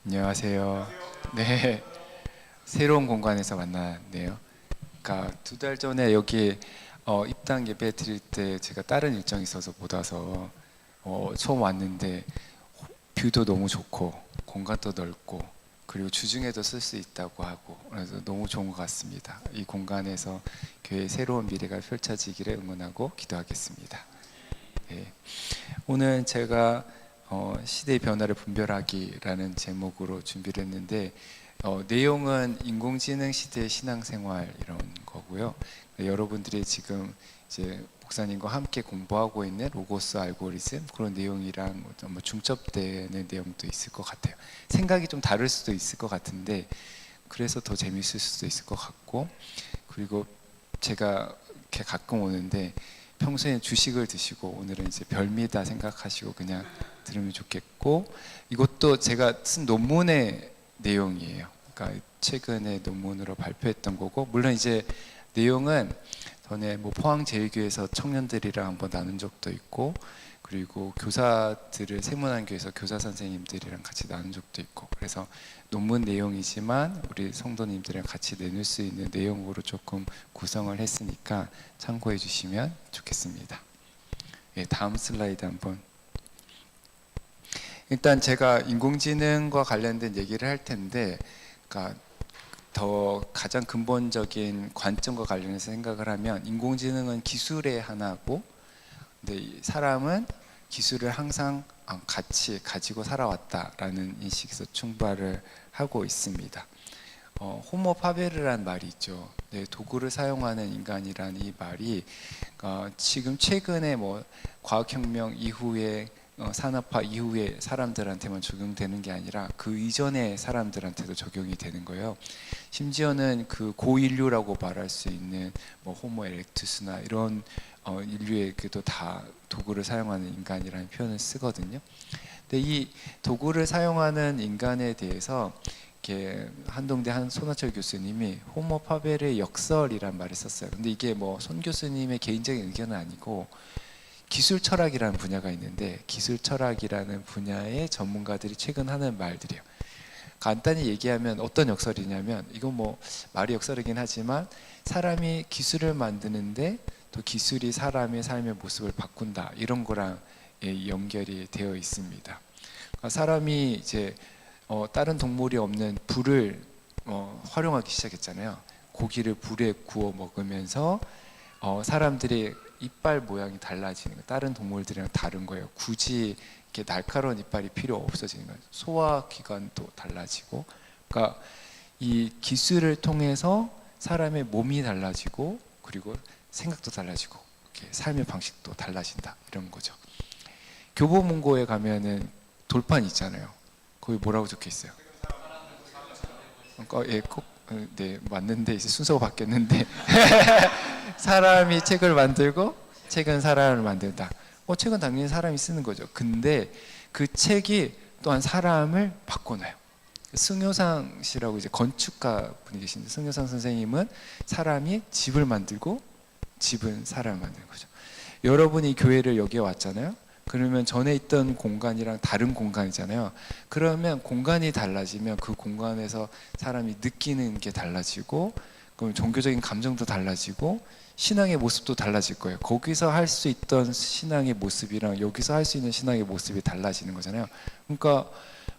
안녕하세요. 네, 새로운 공간에서 만났네요. 그러니까 2달 전에 여기 입당 예배 드릴 때 제가 다른 일정이 있어서 못 와서 처음 왔는데 뷰도 너무 좋고 공간도 넓고 그리고 주중에도 쓸 수 있다고 하고 그래서 너무 좋은 것 같습니다. 이 공간에서 교회의 새로운 미래가 펼쳐지기를 응원하고 기도하겠습니다. 네. 오늘 제가 시대의 변화를 분별하기라는 제목으로 준비를 했는데 내용은 인공지능 시대의 신앙생활 이런 거고요. 여러분들이 지금 이제 목사님과 함께 공부하고 있는 로고스 알고리즘 그런 내용이랑 뭐 중첩되는 내용도 있을 것 같아요. 생각이 좀 다를 수도 있을 것 같은데 그래서 더 재밌을 수도 있을 것 같고 그리고 제가 이렇게 가끔 오는데 평소에 주식을 드시고 오늘은 이제 별미다 생각하시고 그냥 들으면 좋겠고 이것도 제가 쓴 논문의 내용이에요. 그러니까 최근에 논문으로 발표했던 거고 물론 이제 내용은 전에 뭐 포항제일교회에서 청년들이랑 한번 나눈 적도 있고 그리고 교사들을 세문안교에서 교사 선생님들이랑 같이 나눈 적도 있고 그래서 논문 내용이지만 우리 성도님들이랑 같이 나눌 수 있는 내용으로 조금 구성을 했으니까 참고해 주시면 좋겠습니다. 예, 다음 슬라이드 한번. 일단 제가 인공지능과 관련된 얘기를 할 텐데 그러니까 더 가장 근본적인 관점과 관련해서 생각을 하면 인공지능은 기술의 하나고 근데 사람은 기술을 항상 같이 가지고 살아왔다라는 인식에서 충돌을 하고 있습니다. 호모 파베르란 말이 있죠. 네, 도구를 사용하는 인간이란 이 말이 지금 최근에 뭐 과학혁명 이후에 산업화 이후에 사람들한테만 적용되는 게 아니라 그 이전의 사람들한테도 적용이 되는 거예요. 심지어는 그 고인류라고 말할 수 있는 뭐 호모 에렉투스나 이런 인류에게도 다 도구를 사용하는 인간이라는 표현을 쓰거든요. 근데 이 도구를 사용하는 인간에 대해서 한동대 손하철 교수님이 호모 파벨의 역설이란 말을 썼어요. 근데 이게 뭐 손 교수님의 개인적인 의견은 아니고 기술 철학이라는 분야가 있는데 기술 철학이라는 분야의 전문가들이 최근 하는 말들이에요. 간단히 얘기하면 어떤 역설이냐면 이건 뭐 말이 역설이긴 하지만 사람이 기술을 만드는데 또 기술이 사람의 삶의 모습을 바꾼다 이런 거랑 연결이 되어 있습니다. 그러니까 사람이 이제 다른 동물이 없는 불을 활용하기 시작했잖아요. 고기를 불에 구워 먹으면서 사람들이 이빨 모양이 달라지는 거예요. 다른 동물들이랑 다른 거예요. 굳이 이렇게 날카로운 이빨이 필요 없어지는 거예요. 소화기관도 달라지고, 그러니까 이 기술을 통해서 사람의 몸이 달라지고, 그리고 생각도 달라지고, 이렇게 삶의 방식도 달라진다 이런 거죠. 교보문고에 가면은 돌판 있잖아요. 거기 뭐라고 적혀 있어요? 예, 네, 맞는데 이제 순서가 바뀌었는데 사람이 책을 만들고 책은 사람을 만든다. 책은 당연히 사람이 쓰는 거죠. 근데 그 책이 또한 사람을 바꿔놔요. 승효상 씨라고 이제 건축가 분이 계신데 승효상 선생님은 사람이 집을 만들고 집은 사람을 만드는 거죠. 여러분이 교회를 여기에 왔잖아요. 그러면 전에 있던 공간이랑 다른 공간이잖아요. 그러면 공간이 달라지면 그 공간에서 사람이 느끼는 게 달라지고 그럼 종교적인 감정도 달라지고 신앙의 모습도 달라질 거예요. 거기서 할 수 있던 신앙의 모습이랑 여기서 할 수 있는 신앙의 모습이 달라지는 거잖아요. 그러니까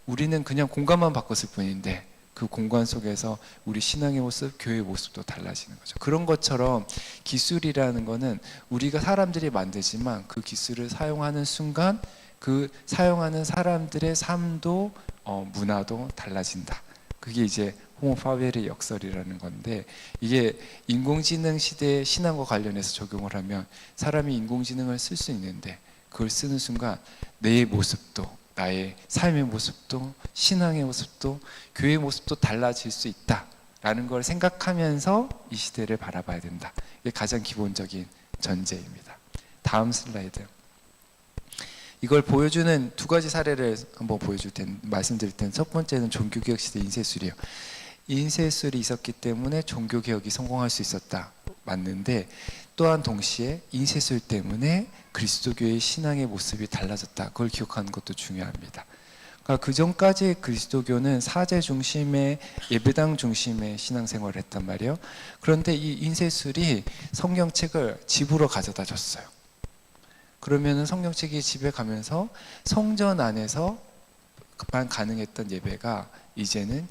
우리는 그냥 공간만 바꿨을 뿐인데 그 공간 속에서 우리 신앙의 모습, 교회의 모습도 달라지는 거죠. 그런 것처럼 기술이라는 거는 우리가 사람들이 만들지만 그 기술을 사용하는 순간 그 사용하는 사람들의 삶도 문화도 달라진다. 그게 이제 호모 파벨의 역설이라는 건데 이게 인공지능 시대의 신앙과 관련해서 적용을 하면 사람이 인공지능을 쓸 수 있는데 그걸 쓰는 순간 내 모습도 나의 삶의 모습도 신앙의 모습도 교회의 모습도 달라질 수 있다라는 걸 생각하면서 이 시대를 바라봐야 된다. 이게 가장 기본적인 전제입니다. 다음 슬라이드. 이걸 보여주는 2가지 사례를 한번 말씀드릴 텐데 첫 번째는 종교개혁 시대 인쇄술이에요. 인쇄술이 있었기 때문에 종교개혁이 성공할 수 있었다. 맞는데 또한 동시에 인쇄술 때문에 그리스도교의 신앙의 모습이 달라졌다. 그걸 기억하는 것도 중요합니다. 그러니까 그 전까지 그리스도교는 사제 중심의 예배당 중심의 신앙생활을 했단 말이에요. 그런데 이 인쇄술이 성경책을 집으로 가져다 줬어요. 그러면은 성경책이 집에 가면서 성전 안에서만 가능했던 예배가 이제는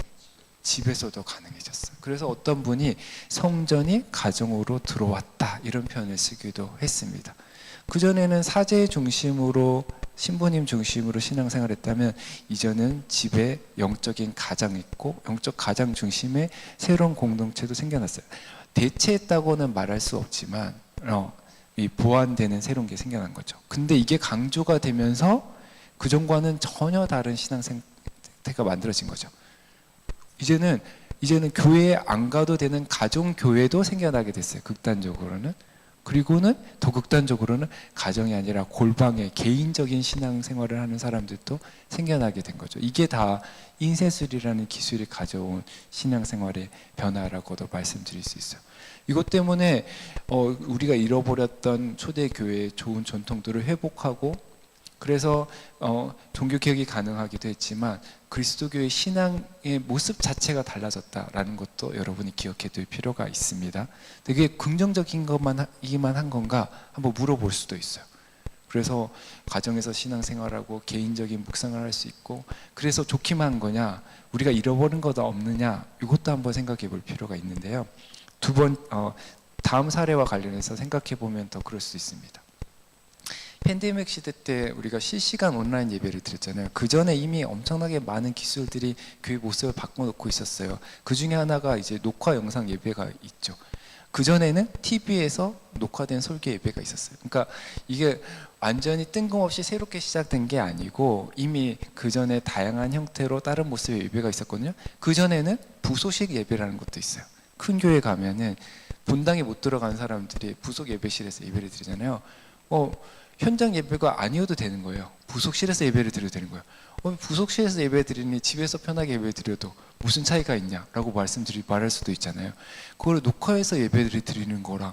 집에서도 가능해졌어요. 그래서 어떤 분이 성전이 가정으로 들어왔다 이런 표현을 쓰기도 했습니다. 그전에는 사제 중심으로 신부님 중심으로 신앙생활을 했다면 이제는 집에 영적인 가장이 있고 영적 가장 중심의 새로운 공동체도 생겨났어요. 대체했다고는 말할 수 없지만 이 보완되는 새로운 게 생겨난 거죠. 근데 이게 강조가 되면서 그전과는 전혀 다른 신앙 생태가 만들어진 거죠. 이제는 교회에 안 가도 되는 가정 교회도 생겨나게 됐어요. 극단적으로는. 그리고는 더 극단적으로는 가정이 아니라 골방에 개인적인 신앙생활을 하는 사람들도 생겨나게 된 거죠. 이게 다 인쇄술이라는 기술이 가져온 신앙생활의 변화라고도 말씀드릴 수 있어요. 이것 때문에 우리가 잃어버렸던 초대교회의 좋은 전통들을 회복하고 그래서 종교개혁이 가능하기도 했지만 그리스도교의 신앙의 모습 자체가 달라졌다라는 것도 여러분이 기억해 둘 필요가 있습니다. 되게 긍정적인 것만이기만 한 건가 한번 물어볼 수도 있어요. 그래서 가정에서 신앙생활하고 개인적인 묵상을 할 수 있고 그래서 좋기만 한 거냐 우리가 잃어버린 거다 없느냐 이것도 한번 생각해 볼 필요가 있는데요. 다음 사례와 관련해서 생각해 보면 더 그럴 수 있습니다. 팬데믹 시대 때 우리가 실시간 온라인 예배를 드렸잖아요. 그 전에 이미 엄청나게 많은 기술들이 교회 모습을 바꿔놓고 있었어요. 그 중에 하나가 이제 녹화 영상 예배가 있죠. 그 전에는 TV에서 녹화된 설교 예배가 있었어요. 그러니까 이게 완전히 뜬금없이 새롭게 시작된 게 아니고 이미 그 전에 다양한 형태로 다른 모습의 예배가 있었거든요. 그 전에는 부소식 예배라는 것도 있어요. 큰 교회 가면은 본당에 못 들어간 사람들이 부속 예배실에서 예배를 드리잖아요. 현장 예배가 아니어도 되는 거예요. 부속실에서 예배를 드려도 되는 거예요. 부속실에서 예배 드리니 집에서 편하게 예배 드려도 무슨 차이가 있냐라고 말할 수도 있잖아요. 그걸 녹화해서 예배를 드리는 거랑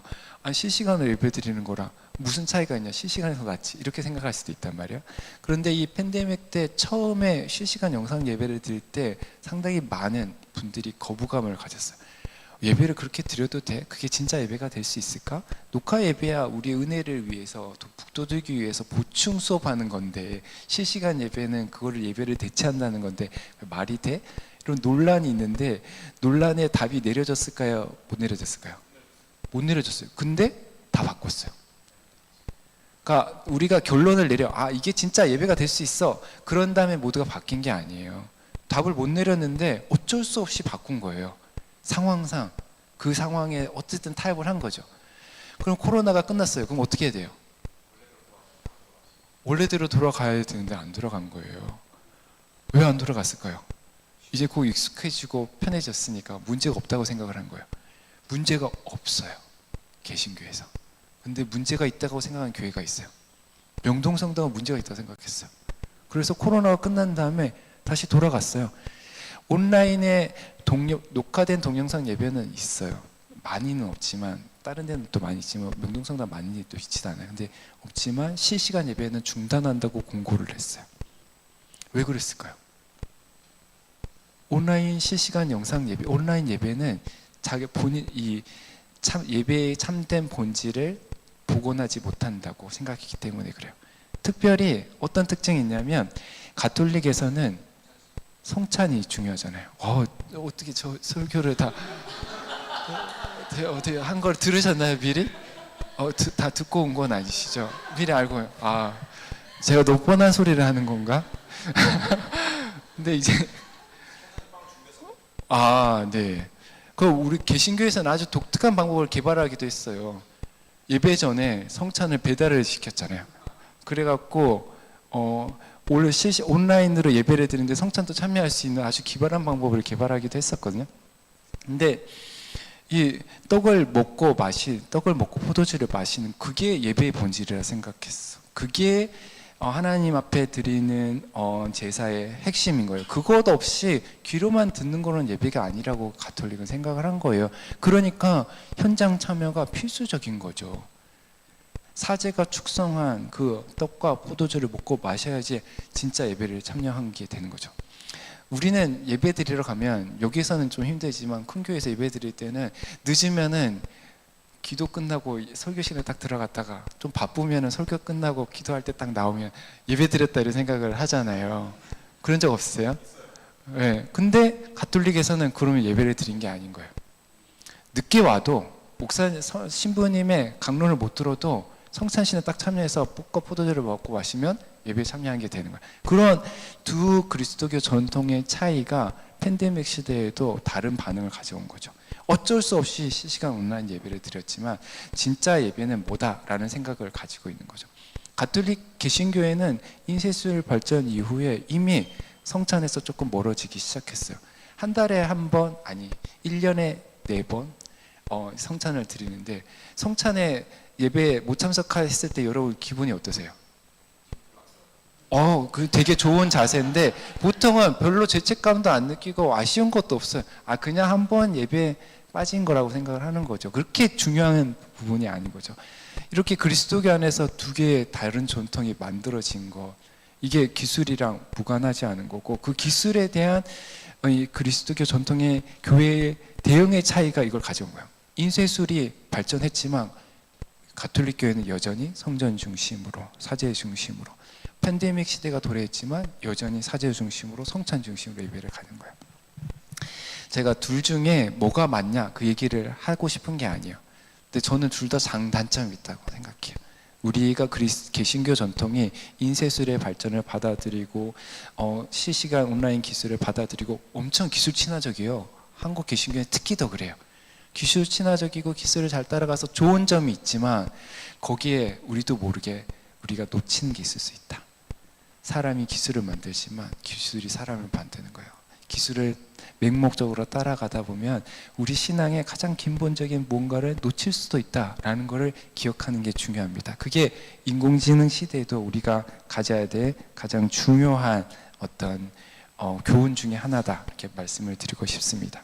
실시간으로 예배 드리는 거랑 무슨 차이가 있냐, 실시간에서 낫지 이렇게 생각할 수도 있단 말이에요. 그런데 이 팬데믹 때 처음에 실시간 영상 예배를 드릴 때 상당히 많은 분들이 거부감을 가졌어요. 예배를 그렇게 드려도 돼? 그게 진짜 예배가 될 수 있을까? 녹화 예배야 우리의 은혜를 위해서 북돋우기 위해서 보충 수업하는 건데 실시간 예배는 그거를 예배를 대체한다는 건데 말이 돼? 이런 논란이 있는데 논란의 답이 내려졌을까요? 못 내려졌을까요? 못 내려졌어요. 근데 다 바꿨어요. 그러니까 우리가 결론을 내려 이게 진짜 예배가 될 수 있어. 그런 다음에 모두가 바뀐 게 아니에요. 답을 못 내렸는데 어쩔 수 없이 바꾼 거예요. 상황상 그 상황에 어쨌든 타협을 한 거죠. 그럼 코로나가 끝났어요. 그럼 어떻게 해야 돼요? 원래대로 돌아가야 되는데 안 돌아간 거예요. 왜 안 돌아갔을까요? 이제 곧 익숙해지고 편해졌으니까 문제가 없다고 생각을 한 거예요. 문제가 없어요. 개신교에서. 근데 문제가 있다고 생각한 교회가 있어요. 명동성당은 문제가 있다고 생각했어요. 그래서 코로나가 끝난 다음에 다시 돌아갔어요. 온라인에 녹화된 동영상 예배는 있어요. 많이는 없지만 다른 데는 또 많이 있지만 명동성당 많이 또 있지도 않아요. 근데 없지만 실시간 예배는 중단한다고 공고를 했어요. 왜 그랬을까요? 온라인 실시간 영상 예배, 온라인 예배는 자기 본인 예배의 참된 본질을 복원하지 못한다고 생각했기 때문에 그래요. 특별히 어떤 특징이 있냐면 가톨릭에서는 성찬이 중요하잖아요. 어떻게 저 설교를 다 어떻게 한 걸 들으셨나요 미리? 다 듣고 온 건 아니시죠? 미리 알고 제가 너무 뻔한 소리를 하는 건가? 근데 이제 네. 우리 개신교에서는 아주 독특한 방법을 개발하기도 했어요. 예배 전에 성찬을 배달을 시켰잖아요. 그래갖고 원래 온라인으로 예배를 드리는데 성찬도 참여할 수 있는 아주 기발한 방법을 개발하기도 했었거든요. 근데 이 떡을 먹고 포도주를 마시는 그게 예배의 본질이라 생각했어. 그게 하나님 앞에 드리는 제사의 핵심인 거예요. 그것 없이 귀로만 듣는 거는 예배가 아니라고 가톨릭은 생각을 한 거예요. 그러니까 현장 참여가 필수적인 거죠. 사제가 축성한 그 떡과 포도주를 먹고 마셔야지 진짜 예배를 참여한 게 되는 거죠. 우리는 예배 드리러 가면, 여기서는 좀 힘들지만 큰 교회에서 예배 드릴 때는 늦으면은 기도 끝나고 설교 시간에 딱 들어갔다가 좀 바쁘면은 설교 끝나고 기도할 때 딱 나오면 예배 드렸다 이런 생각을 하잖아요. 그런 적 없으세요? 네. 근데 가톨릭에서는 그러면 예배를 드린 게 아닌 거예요. 늦게 와도 신부님의 강론을 못 들어도 성찬신에 딱 참여해서 떡과 포도주를 먹고 마시면 예배에 참여한 게 되는 거예요. 그런 두 그리스도교 전통의 차이가 팬데믹 시대에도 다른 반응을 가져온 거죠. 어쩔 수 없이 실시간 온라인 예배를 드렸지만 진짜 예배는 뭐다라는 생각을 가지고 있는 거죠. 가톨릭 개신교회는 인쇄술 발전 이후에 이미 성찬에서 조금 멀어지기 시작했어요. 한 달에 한 번, 아니 1년에 4번 성찬을 드리는데, 성찬에 예배에 못 참석했을 때 여러분 기분이 어떠세요? 그 되게 좋은 자세인데 보통은 별로 죄책감도 안 느끼고 아쉬운 것도 없어요. 그냥 한 번 예배에 빠진 거라고 생각을 하는 거죠. 그렇게 중요한 부분이 아닌 거죠. 이렇게 그리스도교 안에서 두 개의 다른 전통이 만들어진 거, 이게 기술이랑 무관하지 않은 거고, 그 기술에 대한 이 그리스도교 전통의 교회의 대응의 차이가 이걸 가져온 거예요. 인쇄술이 발전했지만 가톨릭 교회는 여전히 성전 중심으로, 사제 중심으로, 팬데믹 시대가 도래했지만 여전히 사제 중심으로, 성찬 중심으로 예배를 가는 거예요. 제가 둘 중에 뭐가 맞냐 그 얘기를 하고 싶은 게 아니에요. 근데 저는 둘 다 장단점이 있다고 생각해요. 우리가 개신교 전통이 인쇄술의 발전을 받아들이고 실시간 온라인 기술을 받아들이고 엄청 기술 친화적이에요. 한국 개신교는 특히 더 그래요. 기술 친화적이고 기술을 잘 따라가서 좋은 점이 있지만 거기에 우리도 모르게 우리가 놓치는 게 있을 수 있다. 사람이 기술을 만들지만 기술이 사람을 만드는 거예요. 기술을 맹목적으로 따라가다 보면 우리 신앙의 가장 근본적인 뭔가를 놓칠 수도 있다라는 것을 기억하는 게 중요합니다. 그게 인공지능 시대에도 우리가 가져야 될 가장 중요한 어떤 교훈 중에 하나다, 이렇게 말씀을 드리고 싶습니다.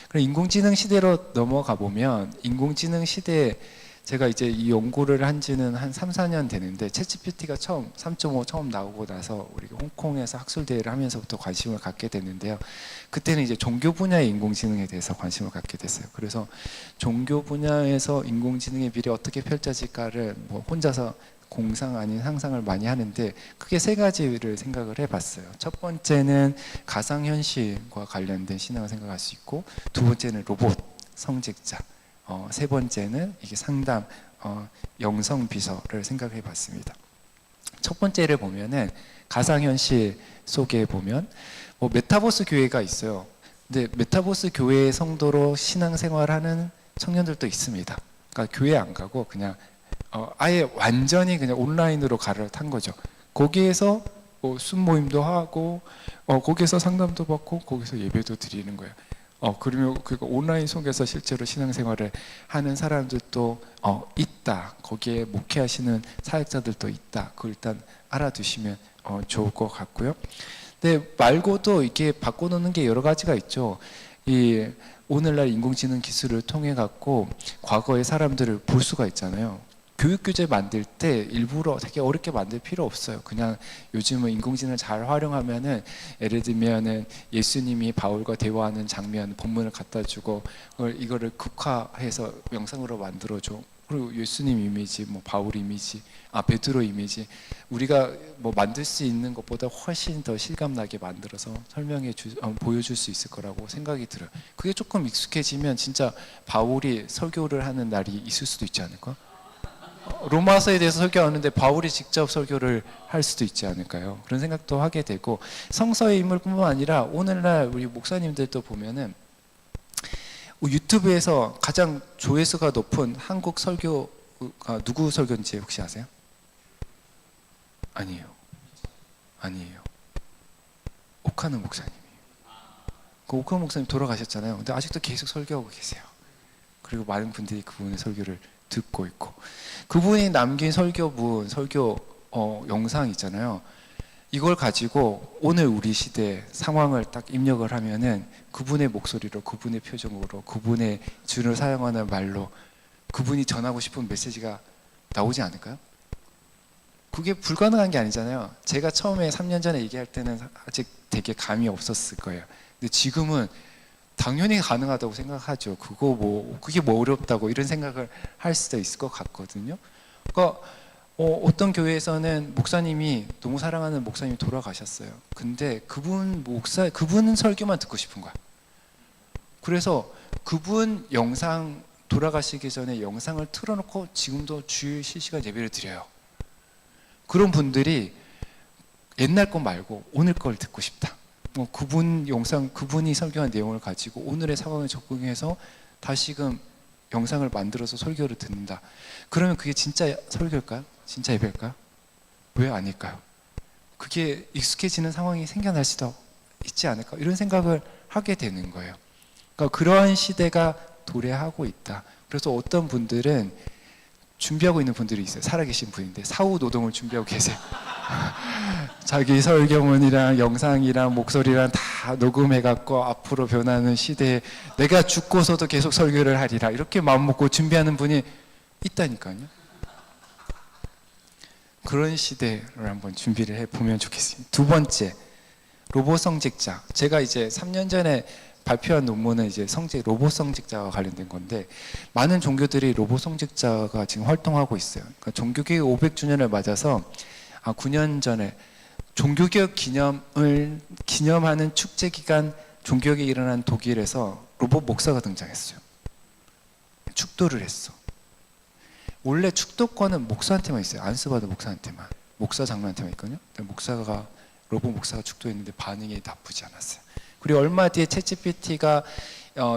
그럼 인공지능 시대로 넘어가 보면, 인공지능 시대에 제가 이제 이 연구를 한 지는 한 3, 4년 되는데, 챗GPT가 3.5 처음 나오고 나서 우리가 홍콩에서 학술대회를 하면서부터 관심을 갖게 됐는데요. 그때는 이제 종교 분야의 인공지능에 대해서 관심을 갖게 됐어요. 그래서 종교 분야에서 인공지능의 미래 어떻게 펼쳐질까를 혼자서 공상 아닌 상상을 많이 하는데, 크게 세 가지를 생각을 해봤어요. 첫 번째는 가상현실과 관련된 신앙을 생각할 수 있고, 두 번째는 로봇, 성직자, 세 번째는 이게 상담, 영성비서를 생각해 봤습니다. 첫 번째를 보면은 가상현실 속에 보면 메타버스 교회가 있어요. 근데 메타버스 교회의 성도로 신앙생활하는 청년들도 있습니다. 그러니까 교회 안 가고 그냥 아예 완전히 그냥 온라인으로 갈아탄 거죠. 거기에서 순모임도 하고 거기서 상담도 받고 거기서 예배도 드리는 거예요. 그러면 온라인 속에서 실제로 신앙생활을 하는 사람들도 있다. 거기에 목회하시는 사역자들도 있다. 그걸 일단 알아두시면 좋을 것 같고요. 근데 말고도 이렇게 바꿔놓는 게 여러 가지가 있죠. 이 오늘날 인공지능 기술을 통해 갖고 과거의 사람들을 볼 수가 있잖아요. 교육규제 만들 때 일부러 되게 어렵게 만들 필요 없어요. 그냥 요즘은 인공지능을 잘 활용하면은, 예를 들면은 예수님이 바울과 대화하는 장면 본문을 갖다 주고 이거를 극화해서 영상으로 만들어줘. 그리고 예수님 이미지, 바울 이미지, 베드로 이미지, 우리가 만들 수 있는 것보다 훨씬 더 실감나게 만들어서 보여줄 수 있을 거라고 생각이 들어요. 그게 조금 익숙해지면 진짜 바울이 설교를 하는 날이 있을 수도 있지 않을까? 로마서에 대해서 설교하는데 바울이 직접 설교를 할 수도 있지 않을까요? 그런 생각도 하게 되고, 성서의 인물뿐만 아니라 오늘날 우리 목사님들도 보면은 유튜브에서 가장 조회수가 높은 한국 설교가 누구 설교인지 혹시 아세요? 아니에요. 옥하는 목사님이에요. 그 옥하는 목사님 돌아가셨잖아요. 근데 아직도 계속 설교하고 계세요. 그리고 많은 분들이 그분의 설교를 듣고 있고, 그분이 남긴 설교 영상 있잖아요. 이걸 가지고 오늘 우리 시대 상황을 딱 입력을 하면은 그분의 목소리로, 그분의 표정으로, 그분의 주를 사용하는 말로 그분이 전하고 싶은 메시지가 나오지 않을까요? 그게 불가능한 게 아니잖아요. 제가 처음에 3년 전에 얘기할 때는 아직 되게 감이 없었을 거예요. 근데 지금은 당연히 가능하다고 생각하죠. 그게 뭐 어렵다고 이런 생각을 할 수도 있을 것 같거든요. 그러니까 어떤 교회에서는 목사님이 너무 사랑하는 목사님이 돌아가셨어요. 근데 그분은 설교만 듣고 싶은 거야. 그래서 그분 영상 돌아가시기 전에 영상을 틀어놓고 지금도 주일 실시간 예배를 드려요. 그런 분들이 옛날 거 말고 오늘 걸 듣고 싶다. 뭐 그분이 설교한 내용을 가지고 오늘의 상황에 적응해서 다시금 영상을 만들어서 설교를 듣는다. 그러면 그게 진짜 설교일까요? 진짜 예배일까요? 왜 아닐까요? 그게 익숙해지는 상황이 생겨날 수도 있지 않을까? 이런 생각을 하게 되는 거예요. 그러니까 그러한 시대가 도래하고 있다. 그래서 어떤 분들은 준비하고 있는 분들이 있어요. 살아계신 분인데 사후 노동을 준비하고 계세요. 자기 설교문이랑 영상이랑 목소리랑 다 녹음해갖고 앞으로 변하는 시대에 내가 죽고서도 계속 설교를 하리라 이렇게 마음먹고 준비하는 분이 있다니까요. 그런 시대를 한번 준비를 해보면 좋겠습니다. 두 번째, 로봇 성직자. 제가 이제 3년 전에 발표한 논문은 이제 로봇 성직자와 관련된 건데, 많은 종교들이 로봇 성직자가 지금 활동하고 있어요. 그러니까 종교개혁 500주년을 맞아서 9년 전에 종교개혁 기념하는 축제 기간 종교개혁이 일어난 독일에서 로봇 목사가 등장했어요. 축도를 했어. 원래 축도권은 목사한테만 있어요. 안수받은 목사한테만, 목사 장로한테만 있거든요. 로봇 목사가 축도했는데 반응이 나쁘지 않았어요. 그리고 얼마 뒤에 챗GPT가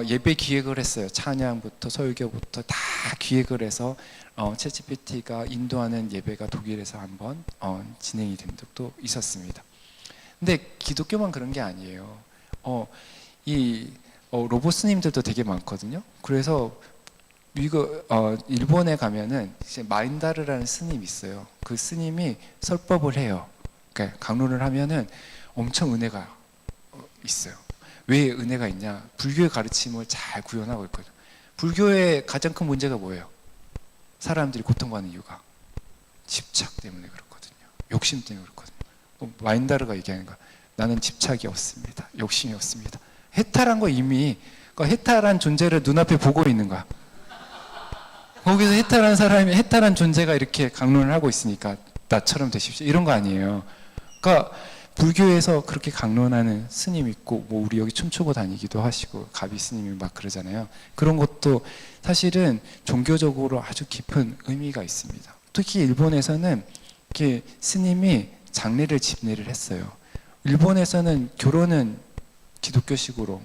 예배 기획을 했어요. 찬양부터 설교부터 다 기획을 해서 챗GPT가 인도하는 예배가 독일에서 한번 진행이 된 적도 있었습니다. 근데 기독교만 그런 게 아니에요. 로봇 스님들도 되게 많거든요. 그래서 일본에 가면은 이제 마인다르라는 스님이 있어요. 그 스님이 설법을 해요. 그러니까 강론을 하면은 엄청 은혜가 있어요. 왜 은혜가 있냐? 불교의 가르침을 잘 구현하고 있거든요. 불교의 가장 큰 문제가 뭐예요? 사람들이 고통받는 이유가 집착 때문에 그렇거든요. 욕심 때문에 그렇거든요. 마인다르가 얘기하는 거야. 나는 집착이 없습니다. 욕심이 없습니다. 해탈한 거 이미, 그러니까 해탈한 존재를 눈앞에 보고 있는 거야. 거기서 해탈한 사람이, 해탈한 존재가 이렇게 강론을 하고 있으니까 나처럼 되십시오. 이런 거 아니에요. 그러니까 불교에서 그렇게 강론하는 스님 있고, 뭐 우리 여기 춤추고 다니기도 하시고, 가비 스님이 막 그러잖아요. 그런 것도 사실은 종교적으로 아주 깊은 의미가 있습니다. 특히 일본에서는 이렇게 스님이 장례를 집례를 했어요. 일본에서는 결혼은 기독교식으로,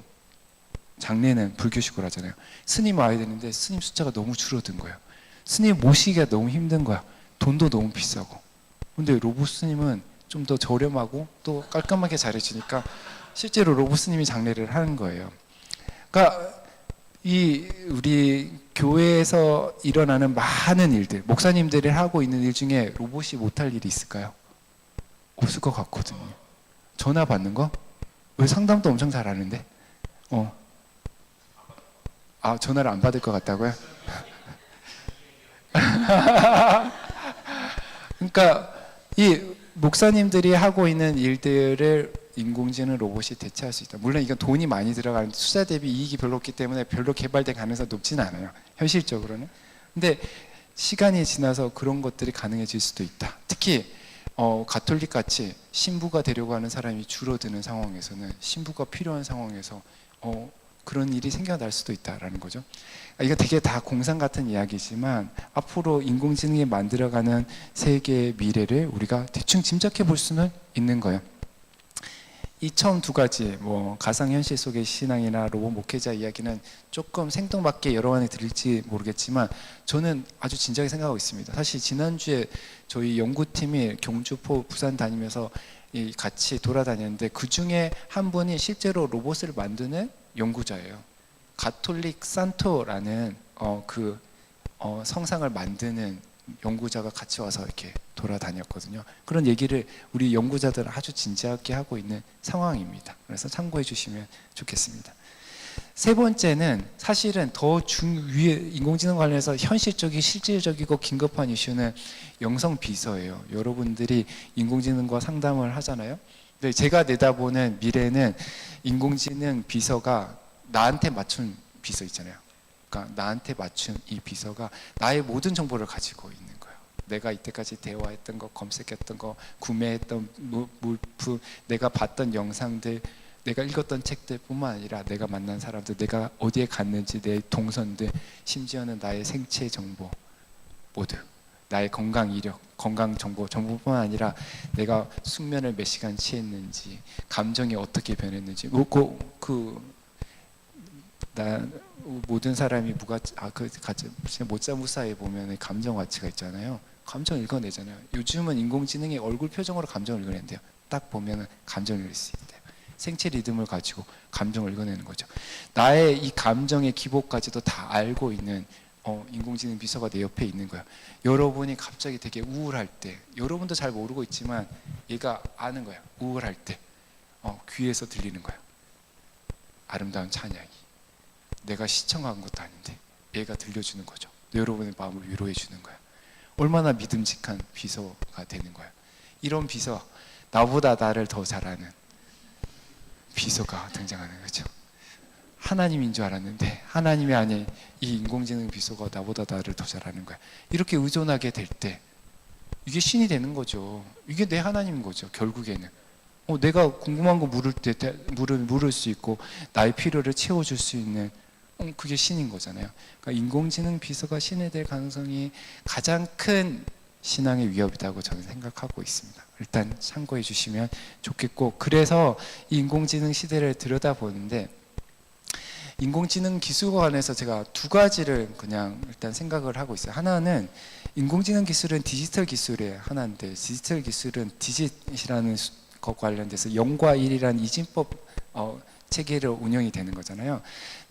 장례는 불교식으로 하잖아요. 스님 와야 되는데 스님 숫자가 너무 줄어든 거예요. 스님 모시기가 너무 힘든 거야. 돈도 너무 비싸고. 근데 로봇 스님은 좀 더 저렴하고 또 깔끔하게 잘해주니까 실제로 로봇 스님이 장례를 하는 거예요. 그러니까 우리 교회에서 일어나는 많은 일들, 목사님들이 하고 있는 일 중에 로봇이 못할 일이 있을까요? 없을 것 같거든요. 전화 받는 거? 왜 상담도 엄청 잘하는데? 전화를 안 받을 것 같다고요? 그러니까 이 목사님들이 하고 있는 일들을 인공지능 로봇이 대체할 수 있다. 물론 이건 돈이 많이 들어가는데 투자 대비 이익이 별로 없기 때문에 별로 개발될 가능성이 높지는 않아요. 현실적으로는. 근데 시간이 지나서 그런 것들이 가능해질 수도 있다. 특히 가톨릭 같이 신부가 되려고 하는 사람이 줄어드는 상황에서는, 신부가 필요한 상황에서 그런 일이 생겨날 수도 있다라는 거죠. 이거 되게 다 공상 같은 이야기지만 앞으로 인공지능이 만들어가는 세계의 미래를 우리가 대충 짐작해 볼 수는 있는 거예요. 이 처음 두 가지, 가상현실 속의 신앙이나 로봇 목회자 이야기는 조금 생뚱맞게 여러 번에 들릴지 모르겠지만 저는 아주 진지하게 생각하고 있습니다. 사실 지난주에 저희 연구팀이 경주포 부산 다니면서 같이 돌아다녔는데 그 중에 한 분이 실제로 로봇을 만드는 연구자예요. 가톨릭 산토라는 성상을 만드는 연구자가 같이 와서 이렇게 돌아다녔거든요. 그런 얘기를 우리 연구자들은 아주 진지하게 하고 있는 상황입니다. 그래서 참고해 주시면 좋겠습니다. 세 번째는 사실은 더 위에 인공지능 관련해서 현실적이고 실질적이고 긴급한 이슈는 영성 비서예요. 여러분들이 인공지능과 상담을 하잖아요. 근데 제가 내다보는 미래는 인공지능 비서가 나한테 맞춘 비서 있잖아요. 그러니까 나한테 맞춘 이 비서가 나의 모든 정보를 가지고 있는 거예요. 내가 이때까지 대화했던 거, 검색했던 거, 구매했던 물품, 내가 봤던 영상들, 내가 읽었던 책들뿐만 아니라 내가 만난 사람들, 내가 어디에 갔는지, 내 동선들, 심지어는 나의 생체 정보 모두, 나의 건강 이력, 건강 정보뿐만 아니라 내가 숙면을 몇 시간 취했는지, 감정이 어떻게 변했는지, 모든 사람이 모짜무사에 보면 감정 가치가 있잖아요. 감정 읽어내잖아요. 요즘은 인공지능이 얼굴 표정으로 감정을 읽어낸대요. 딱 보면 감정을 읽을 수 있대요. 생체 리듬을 가지고 감정을 읽어내는 거죠. 나의 이 감정의 기복까지도 다 알고 있는 인공지능 비서가 내 옆에 있는 거예요. 여러분이 갑자기 되게 우울할 때, 여러분도 잘 모르고 있지만 얘가 아는 거예요. 우울할 때 귀에서 들리는 거예요. 아름다운 찬양이. 내가 시청한 것도 아닌데 얘가 들려주는 거죠. 여러분의 마음을 위로해 주는 거예요. 얼마나 믿음직한 비서가 되는 거예요. 이런 비서, 나보다 나를 더 잘 아는 비서가 등장하는 거죠. 하나님인 줄 알았는데 하나님이 아닌 이 인공지능 비서가 나보다 나를 더 잘 아는 거야. 이렇게 의존하게 될 때 이게 신이 되는 거죠. 이게 내 하나님인 거죠. 결국에는 내가 궁금한 거 물을 때 물을 수 있고 나의 필요를 채워줄 수 있는 그게 신인 거잖아요. 그러니까 인공지능 비서가 신이 될 가능성이 가장 큰 신앙의 위협이라고 저는 생각하고 있습니다. 일단 참고해 주시면 좋겠고, 그래서 이 인공지능 시대를 들여다보는데 인공지능 기술과 관해서 제가 두 가지를 그냥 일단 생각을 하고 있어요. 하나는 인공지능 기술은 디지털 기술의 하나인데, 디지털 기술은 디짓이라는 것 관련돼서 0과 1이라는 이진법 체계를 운영이 되는 거잖아요.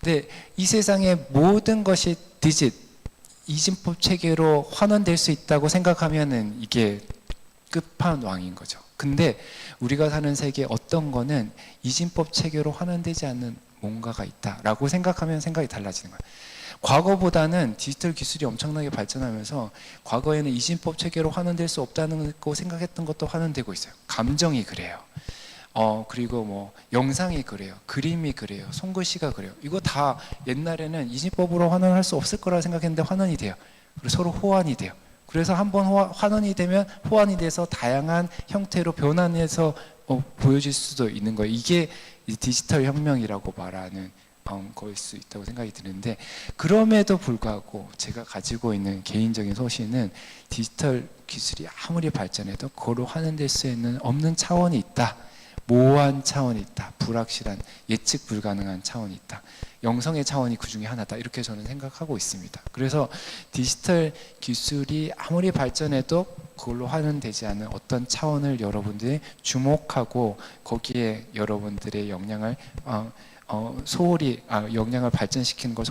근데 이 세상의 모든 것이 디짓, 이진법 체계로 환원될 수 있다고 생각하면은 이게 끝판왕인 거죠. 근데 우리가 사는 세계 어떤 거는 이진법 체계로 환원되지 않는 뭔가가 있다라고 생각하면 생각이 달라지는 거예요. 과거보다는 디지털 기술이 엄청나게 발전하면서 과거에는 이진법 체계로 환원될 수 없다는 거 생각했던 것도 환원되고 있어요. 감정이 그래요. 그리고 뭐 영상이 그래요. 그림이 그래요. 손글씨가 그래요. 이거 다 옛날에는 이진법으로 환원할 수 없을 거라 생각했는데 환원이 돼요. 그리고 서로 호환이 돼요. 그래서 한번 환원이 되면 호환이 돼서 다양한 형태로 변환해서 보여질 수도 있는 거예요. 이게 디지털 혁명이라고 말하는 거일 수 있다고 생각이 드는데, 그럼에도 불구하고 제가 가지고 있는 개인적인 소신은 디지털 기술이 아무리 발전해도 그걸로 환원될 수 있는 없는 차원이 있다. 모호한 차원이 있다. 불확실한, 예측 불가능한 차원이 있다. 영성의 차원이 그 중에 하나다. 이렇게 저는 생각하고 있습니다. 그래서 디지털 기술이 아무리 발전해도 그걸로 환원되지 않은 어떤 차원을 여러분들이 주목하고 거기에 여러분들의 역량을 역량을 발전시키는 걸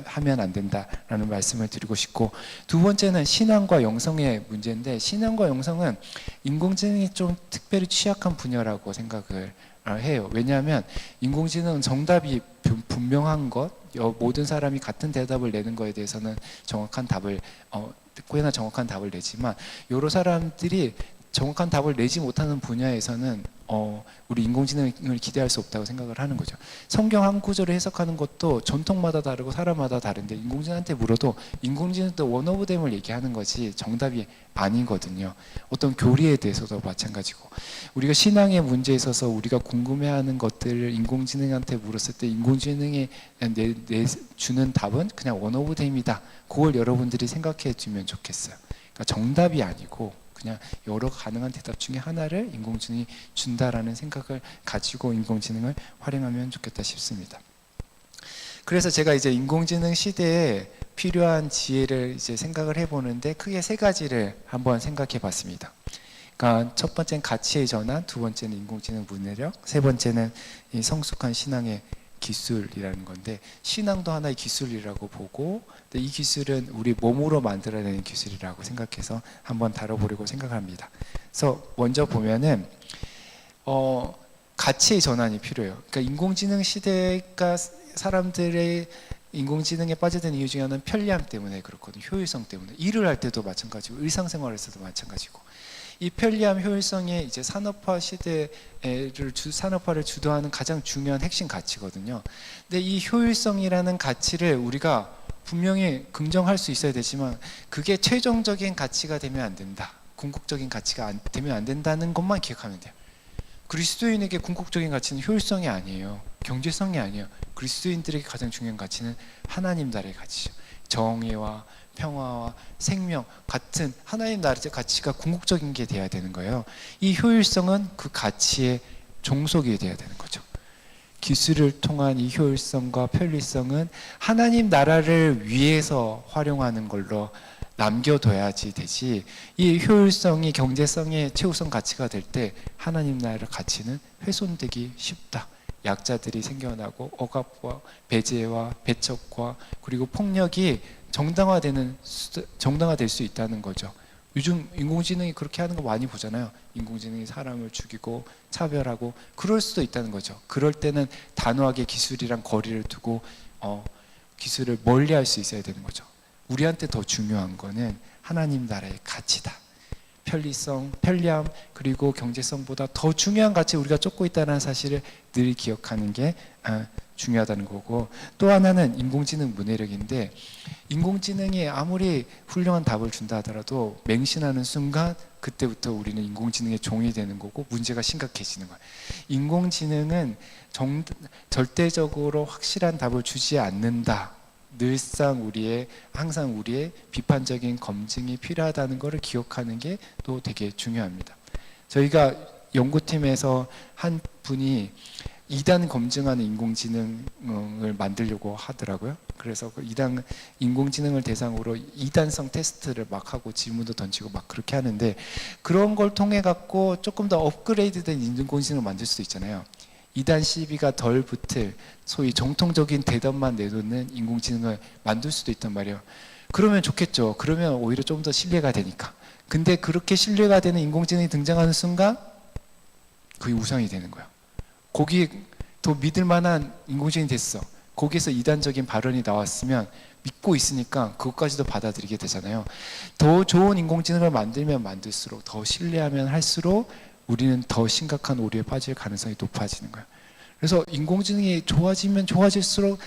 하면 안 된다라는 말씀을 드리고 싶고, 두 번째는 신앙과 영성의 문제인데, 신앙과 영성은 인공지능이 좀 특별히 취약한 분야라고 생각을 해요. 왜냐하면 인공지능은 정답이 분명한 것, 모든 사람이 같은 대답을 내는 거에 대해서는 정확한 답을 꽤나 정확한 답을 내지만, 여러 사람들이 정확한 답을 내지 못하는 분야에서는 우리 인공지능을 기대할 수 없다고 생각을 하는 거죠. 성경 한 구절을 해석하는 것도 전통마다 다르고 사람마다 다른데, 인공지능한테 물어도 인공지능도 원 오브 댐을 얘기하는 것이 정답이 아니거든요. 어떤 교리에 대해서도 마찬가지고, 우리가 신앙의 문제에 있어서 우리가 궁금해하는 것들을 인공지능한테 물었을 때 인공지능이 주는 답은 그냥 원 오브 댐이다. 그걸 여러분들이 생각해 주면 좋겠어요. 그러니까 정답이 아니고 그냥 여러 가능한 대답 중에 하나를 인공지능이 준다라는 생각을 가지고 인공지능을 활용하면 좋겠다 싶습니다. 그래서 제가 이제 인공지능 시대에 필요한 지혜를 이제 생각을 해보는데, 크게 세 가지를 한번 생각해 봤습니다. 그러니까 첫 번째는 가치의 전환, 두 번째는 인공지능 문해력, 세 번째는 이 성숙한 신앙의 기술이라는 건데, 신앙도 하나의 기술이라고 보고, 근데 이 기술은 우리 몸으로 만들어내는 기술이라고 생각해서 한번 다뤄보려고 생각합니다. 그래서 먼저 보면은 가치의 전환이 필요해요. 그러니까 인공지능 시대가 사람들의 인공지능에 빠져든 이유 중에 하나는 편리함 때문에 그렇거든요. 효율성 때문에. 일을 할 때도 마찬가지고 일상생활에서도 마찬가지고. 이 편리함, 효율성이 이제 산업화 산업화를 주도하는 가장 중요한 핵심 가치거든요. 근데 이 효율성이라는 가치를 우리가 분명히 긍정할 수 있어야 되지만 그게 최종적인 가치가 되면 안 된다. 궁극적인 가치가 되면 안 된다는 것만 기억하면 돼요. 그리스도인에게 궁극적인 가치는 효율성이 아니에요. 경제성이 아니에요. 그리스도인들에게 가장 중요한 가치는 하나님 나라의 가치죠. 정의와 평화와 생명 같은 하나님 나라의 가치가 궁극적인 게 돼야 되는 거예요. 이 효율성은 그 가치의 종속이 돼야 되는 거죠. 기술을 통한 이 효율성과 편리성은 하나님 나라를 위해서 활용하는 걸로 남겨둬야지 되지, 이 효율성이 경제성의 최우선 가치가 될 때 하나님 나라의 가치는 훼손되기 쉽다. 약자들이 생겨나고 억압과 배제와 배척과 그리고 폭력이 정당화될 수 있다는 거죠. 요즘 인공지능이 그렇게 하는 거 많이 보잖아요. 인공지능이 사람을 죽이고 차별하고 그럴 수도 있다는 거죠. 그럴 때는 단호하게 기술이랑 거리를 두고 기술을 멀리할 수 있어야 되는 거죠. 우리한테 더 중요한 거는 하나님 나라의 가치다. 편리성, 편리함 그리고 경제성보다 더 중요한 가치 우리가 쫓고 있다는 사실을 늘 기억하는 게 중요하다는 거고, 또 하나는 인공지능 문해력인데, 인공지능이 아무리 훌륭한 답을 준다 하더라도 맹신하는 순간 그때부터 우리는 인공지능의 종이 되는 거고 문제가 심각해지는 거예요. 인공지능은 절대적으로 확실한 답을 주지 않는다. 항상 우리의 비판적인 검증이 필요하다는 것을 기억하는 게 또 되게 중요합니다. 저희가 연구팀에서 한 분이 2단 검증하는 인공지능을 만들려고 하더라고요. 그래서 그 2단 인공지능을 대상으로 2단성 테스트를 막 하고 질문도 던지고 막 그렇게 하는데, 그런 걸 통해 갖고 조금 더 업그레이드된 인공지능을 만들 수도 있잖아요. 2단 시비가 덜 붙을 소위 정통적인 대답만 내놓는 인공지능을 만들 수도 있단 말이에요. 그러면 좋겠죠. 그러면 오히려 좀 더 신뢰가 되니까. 근데 그렇게 신뢰가 되는 인공지능이 등장하는 순간 그게 우상이 되는 거예요. 거기에 더 믿을 만한 인공지능이 됐어. 거기에서 이단적인 발언이 나왔으면 믿고 있으니까 그것까지도 받아들이게 되잖아요. 더 좋은 인공지능을 만들면 만들수록, 더 신뢰하면 할수록 우리는 더 심각한 오류에 빠질 가능성이 높아지는 거예요. 그래서 인공지능이 좋아지면 좋아질수록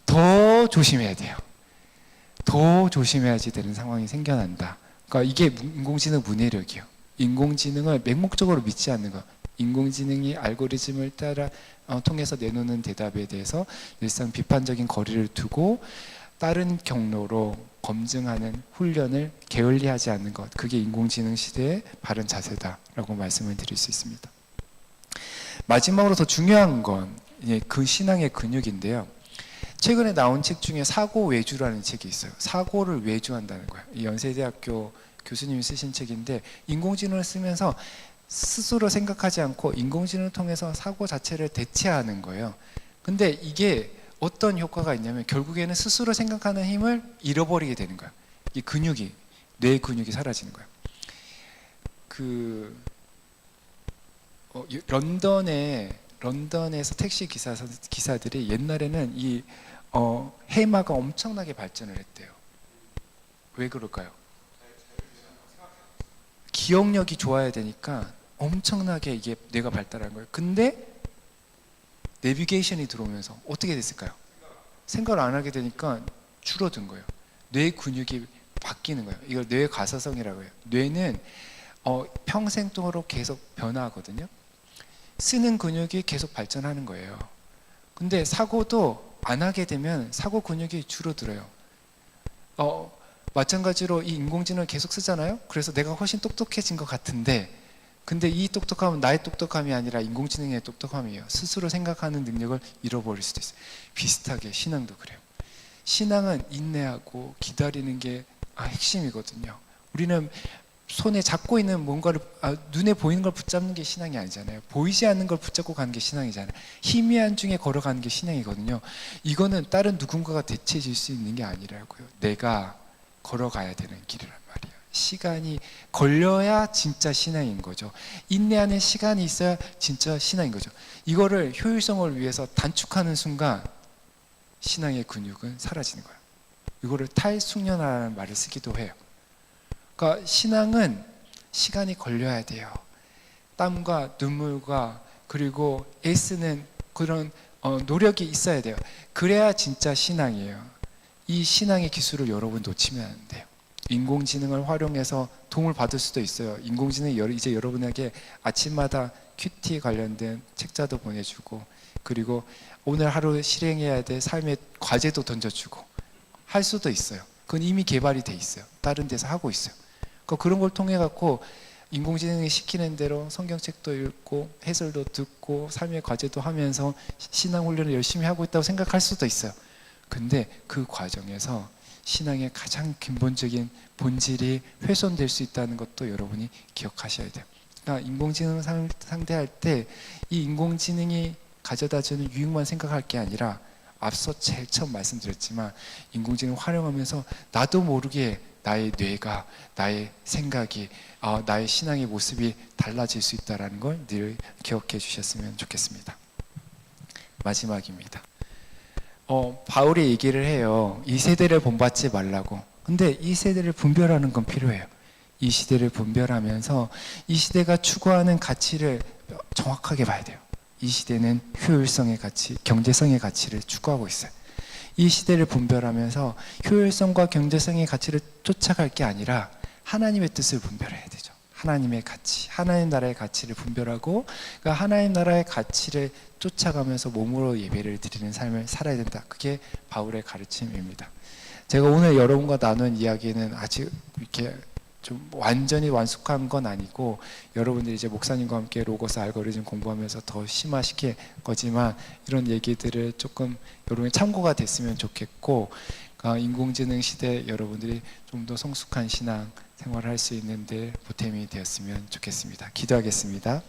더 조심해야 돼요. 더 조심해야지 되는 상황이 생겨난다. 그러니까 이게 인공지능 문해력이에요. 인공지능을 맹목적으로 믿지 않는 거. 인공지능이 알고리즘을 통해서 내놓는 대답에 대해서 일상 비판적인 거리를 두고 다른 경로로 검증하는 훈련을 게을리하지 않는 것, 그게 인공지능 시대의 바른 자세다라고 말씀을 드릴 수 있습니다. 마지막으로 더 중요한 건 그 신앙의 근육인데요. 최근에 나온 책 중에 사고 외주라는 책이 있어요. 사고를 외주한다는 거예요. 이 연세대학교 교수님이 쓰신 책인데, 인공지능을 쓰면서 스스로 생각하지 않고 인공지능을 통해서 사고 자체를 대체하는 거예요. 근데 이게 어떤 효과가 있냐면 결국에는 스스로 생각하는 힘을 잃어버리게 되는 거예요. 이 근육이, 뇌 근육이 사라지는 거예요. 런던에서 택시 기사들이 옛날에는 이 해마가 엄청나게 발전을 했대요. 왜 그럴까요? 기억력이 좋아야 되니까 엄청나게 이게 뇌가 발달한 거예요. 근데 내비게이션이 들어오면서 어떻게 됐을까요? 생각을 안 하게 되니까 줄어든 거예요. 뇌 근육이 바뀌는 거예요. 이걸 뇌 가사성이라고 해요. 뇌는 평생 동안 계속 변화하거든요. 쓰는 근육이 계속 발전하는 거예요. 근데 사고도 안 하게 되면 사고 근육이 줄어들어요. 마찬가지로 이 인공지능을 계속 쓰잖아요. 그래서 내가 훨씬 똑똑해진 것 같은데, 근데 이 똑똑함은 나의 똑똑함이 아니라 인공지능의 똑똑함이에요. 스스로 생각하는 능력을 잃어버릴 수도 있어요. 비슷하게 신앙도 그래요. 신앙은 인내하고 기다리는 게 핵심이거든요. 우리는 손에 잡고 있는 뭔가를 눈에 보이는 걸 붙잡는 게 신앙이 아니잖아요. 보이지 않는 걸 붙잡고 가는 게 신앙이잖아요. 희미한 중에 걸어가는 게 신앙이거든요. 이거는 다른 누군가가 대체해 줄 수 있는 게 아니라고요. 내가 걸어가야 되는 길이란 말이에요. 시간이 걸려야 진짜 신앙인 거죠. 인내하는 시간이 있어야 진짜 신앙인 거죠. 이거를 효율성을 위해서 단축하는 순간 신앙의 근육은 사라지는 거예요. 이거를 탈숙련이라는 말을 쓰기도 해요. 그러니까 신앙은 시간이 걸려야 돼요. 땀과 눈물과 그리고 애쓰는 그런 노력이 있어야 돼요. 그래야 진짜 신앙이에요. 이 신앙의 기술을 여러분 놓치면 안 돼요. 인공지능을 활용해서 도움을 받을 수도 있어요. 인공지능이 이제 여러분에게 아침마다 큐티 관련된 책자도 보내주고, 그리고 오늘 하루 실행해야 될 삶의 과제도 던져주고 할 수도 있어요. 그건 이미 개발이 돼 있어요. 다른 데서 하고 있어요. 그러니까 그런 걸 통해 갖고 인공지능이 시키는 대로 성경책도 읽고 해설도 듣고 삶의 과제도 하면서 신앙 훈련을 열심히 하고 있다고 생각할 수도 있어요. 근데 그 과정에서 신앙의 가장 근본적인 본질이 훼손될 수 있다는 것도 여러분이 기억하셔야 돼요. 그러니까 인공지능을 상대할 때 이 인공지능이 가져다주는 유익만 생각할 게 아니라, 앞서 제일 처음 말씀드렸지만 인공지능을 활용하면서 나도 모르게 나의 뇌가, 나의 생각이, 나의 신앙의 모습이 달라질 수 있다는 걸 늘 기억해 주셨으면 좋겠습니다. 마지막입니다. 바울이 얘기를 해요. 이 세대를 본받지 말라고. 근데 이 세대를 분별하는 건 필요해요. 이 시대를 분별하면서 이 시대가 추구하는 가치를 정확하게 봐야 돼요. 이 시대는 효율성의 가치, 경제성의 가치를 추구하고 있어요. 이 시대를 분별하면서 효율성과 경제성의 가치를 쫓아갈 게 아니라 하나님의 뜻을 분별해야 되죠. 하나님의 가치, 하나님 나라의 가치를 분별하고, 그러니까 하나님 나라의 가치를 쫓아가면서 몸으로 예배를 드리는 삶을 살아야 된다. 그게 바울의 가르침입니다. 제가 오늘 여러분과 나눈 이야기는 아직 이렇게 좀 완전히 완숙한 건 아니고, 여러분들이 이제 목사님과 함께 로고스 알고리즘 공부하면서 더 심화시킬 거지만, 이런 얘기들을 조금 여러분의 참고가 됐으면 좋겠고, 인공지능 시대 여러분들이 좀 더 성숙한 신앙 생활을 할 수 있는데 보탬이 되었으면 좋겠습니다. 기도하겠습니다.